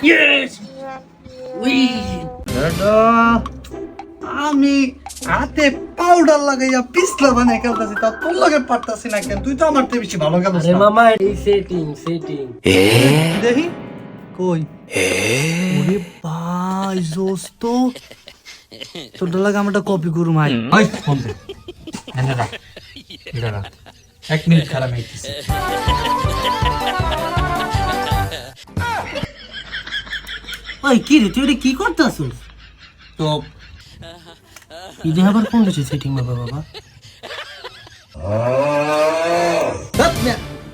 Yes আমি হাতে powder লাগাইয়া পিছলা বানাই খেলতেছি, তা তোর লগে পারতাছি না কেন? তুই তো আমার থেকে বেশি ভালো খেলছিস। আরে মামা এই সেটিং দেখি কই। ওরে ভাই দোস্ত, তোর লাগে আমরা কপি করু মাই। ওই ফোন দে এনে রাখ এটা রাখ 1 মিনিট খারাপ হইতেছে ওই কি রে, তুই এটা কি করতাছিস? তো ইদে আবার কোন দেশে সেটিং বাবা বাবা?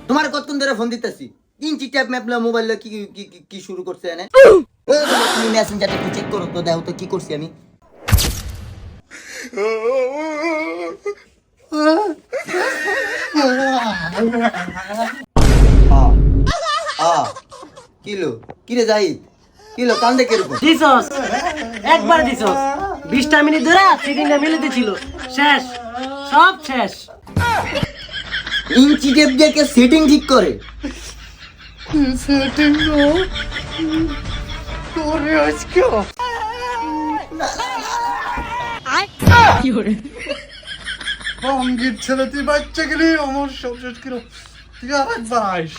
তোমার কতক্ষণ ধরে ফোন দিতেছি, ইঞ্চি ট্যাপ ম্যাপলা মোবাইল কি কি কি শুরু করছে এনে? তুমি মেসেঞ্জারটা একটু চেক করো তো, দেখো তো কি করছি আমি। কিলো কিরে জাহিদ, কিলো কান্দে কিরকম? দিছস একবার দিছস 20টা মিনিট ধরে সেটিংটা মিলিতে ছিল, শেষ সব শেষ। ইঞ্চি টেপ দিয়ে কে সেটিং ঠিক করে? সেটিং তোরে আজকে বঙ্গীর ছেলে, তুই বাচ্চা গেলি আমার সব শেষ কিলো। তুই আর একবার আইস।